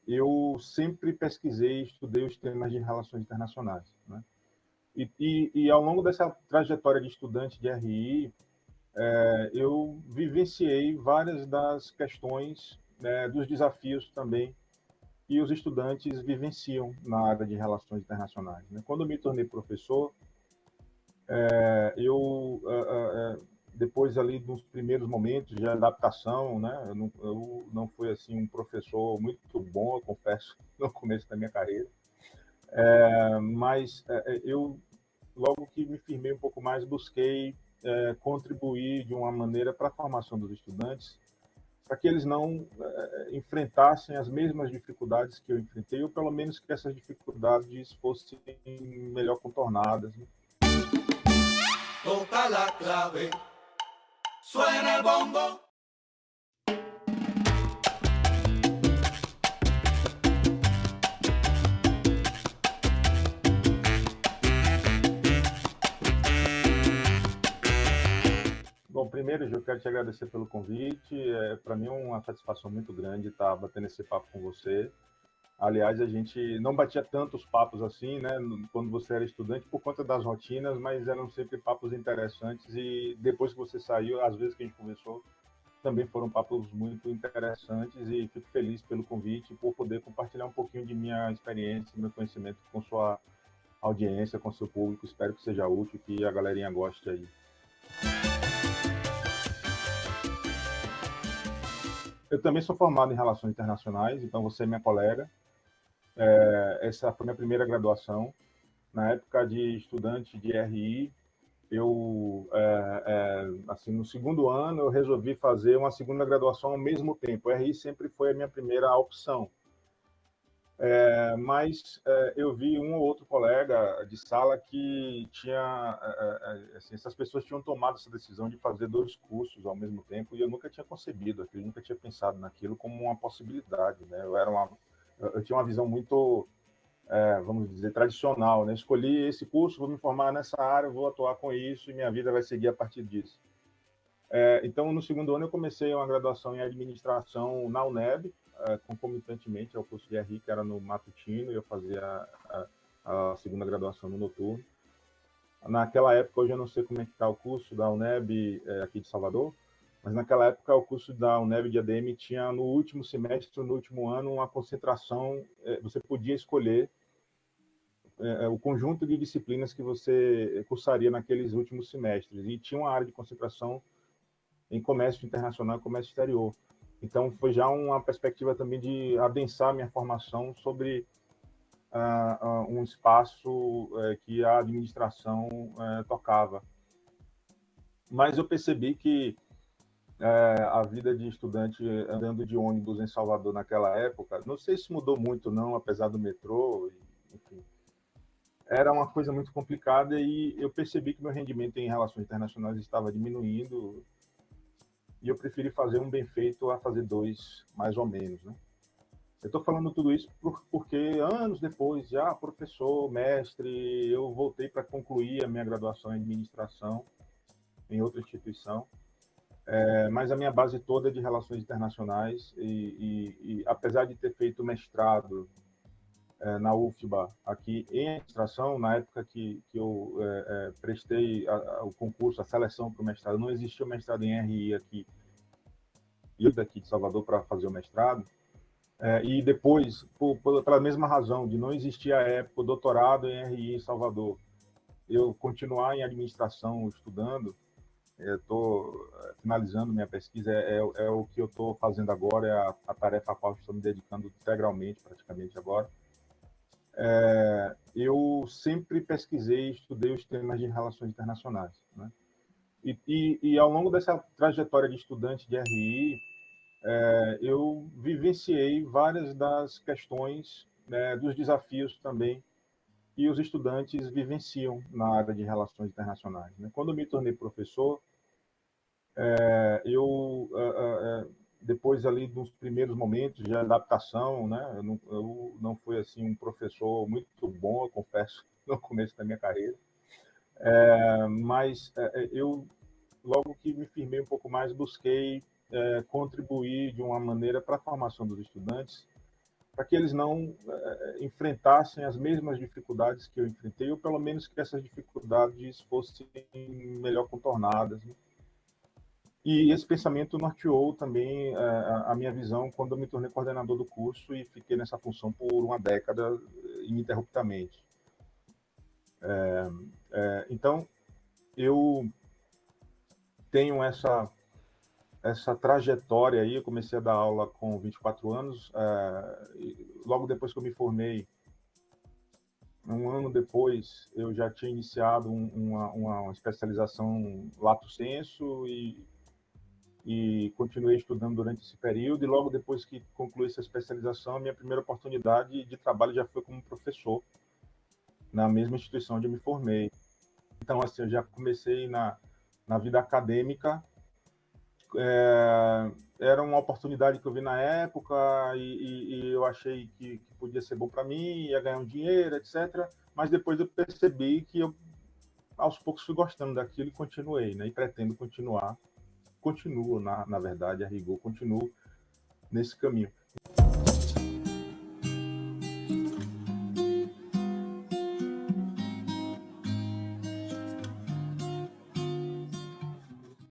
eu sempre pesquisei e estudei os temas de relações internacionais, né? E ao longo dessa trajetória de estudante de RI, eu vivenciei várias das questões, né, dos desafios também que os estudantes vivenciam na área de relações internacionais, né? Quando eu me tornei professor, depois ali dos primeiros momentos de adaptação, né, eu não fui assim um professor muito bom, eu confesso, no começo da minha carreira, mas eu logo que me firmei um pouco mais, busquei contribuir de uma maneira para a formação dos estudantes, para que eles não enfrentassem as mesmas dificuldades que eu enfrentei, ou pelo menos que essas dificuldades fossem melhor contornadas, né? Toca la clave, suena el bombo. Bom, primeiro, eu quero te agradecer pelo convite. Para mim é uma satisfação muito grande estar batendo esse papo com você. Aliás, a gente não batia tantos papos assim, né, quando você era estudante, por conta das rotinas, mas eram sempre papos interessantes. E depois que você saiu, às vezes que a gente conversou, também foram papos muito interessantes. E fico feliz pelo convite e por poder compartilhar um pouquinho de minha experiência, meu conhecimento com sua audiência, com seu público. Espero que seja útil, que a galerinha goste aí. Eu também sou formado em Relações Internacionais, então você é minha colega. Essa foi minha primeira graduação. Na época de estudante de RI, assim, no segundo ano, eu resolvi fazer uma segunda graduação ao mesmo tempo. O RI sempre foi a minha primeira opção. Mas eu vi um ou outro colega de sala que tinha, assim, essas pessoas tinham tomado essa decisão de fazer dois cursos ao mesmo tempo e eu nunca tinha concebido aquilo, nunca tinha pensado naquilo como uma possibilidade, né? Eu tinha uma visão muito, vamos dizer, tradicional, né? Escolhi esse curso, vou me formar nessa área, vou atuar com isso e minha vida vai seguir a partir disso. Então, no segundo ano, eu comecei uma graduação em administração na UNEB, concomitantemente ao curso de RI, que era no matutino, e eu fazia a segunda graduação no noturno. Naquela época, hoje eu não sei como é que está o curso da UNEB aqui de Salvador, mas naquela época o curso da UNEB de ADM tinha no último semestre, no último ano, uma concentração, você podia escolher o conjunto de disciplinas que você cursaria naqueles últimos semestres, e tinha uma área de concentração em comércio internacional e comércio exterior. Então, foi já uma perspectiva também de adensar minha formação sobre um espaço que a administração tocava. Mas eu percebi que a vida de estudante andando de ônibus em Salvador naquela época, não sei se mudou muito não, apesar do metrô, enfim, era uma coisa muito complicada e eu percebi que meu rendimento em relações internacionais estava diminuindo e eu preferi fazer um bem feito a fazer dois, mais ou menos, né? Eu estou falando tudo isso porque anos depois, já professor, mestre, eu voltei para concluir a minha graduação em administração em outra instituição, mas a minha base toda é de relações internacionais e apesar de ter feito mestrado na UFBA aqui em administração, na época que eu prestei o concurso, a seleção para o mestrado, não existia o mestrado em RI aqui, e daqui de Salvador para fazer o mestrado. E depois, pela mesma razão de não existir à época o doutorado em RI em Salvador, eu continuar em administração estudando, estou finalizando minha pesquisa, é o que eu estou fazendo agora, é a tarefa a qual estou me dedicando integralmente, praticamente agora. Eu sempre pesquisei e estudei os temas de relações internacionais, né? E ao longo dessa trajetória de estudante de RI, eu vivenciei várias das questões, né, dos desafios também que os estudantes vivenciam na área de relações internacionais, né? Quando eu me tornei professor, depois ali dos primeiros momentos de adaptação, né, eu não fui assim um professor muito bom, eu confesso, no começo da minha carreira, mas eu logo que me firmei um pouco mais, busquei contribuir de uma maneira para a formação dos estudantes, para que eles não enfrentassem as mesmas dificuldades que eu enfrentei, ou pelo menos que essas dificuldades fossem melhor contornadas, né? E esse pensamento norteou também a minha visão quando eu me tornei coordenador do curso e fiquei nessa função por uma década ininterruptamente. Então, eu tenho essa trajetória aí. Eu comecei a dar aula com 24 anos, logo depois que eu me formei, um ano depois, eu já tinha iniciado uma especialização lato sensu e continuei estudando durante esse período, e logo depois que concluí essa especialização, a minha primeira oportunidade de trabalho já foi como professor, na mesma instituição onde eu me formei. Então, assim, eu já comecei na vida acadêmica. Era uma oportunidade que eu vi na época e eu achei que podia ser bom para mim, ia ganhar um dinheiro, etc. Mas depois eu percebi que eu, aos poucos, fui gostando daquilo e continuei, né? E pretendo continuar. Continuo, na verdade, a rigor, continuo nesse caminho.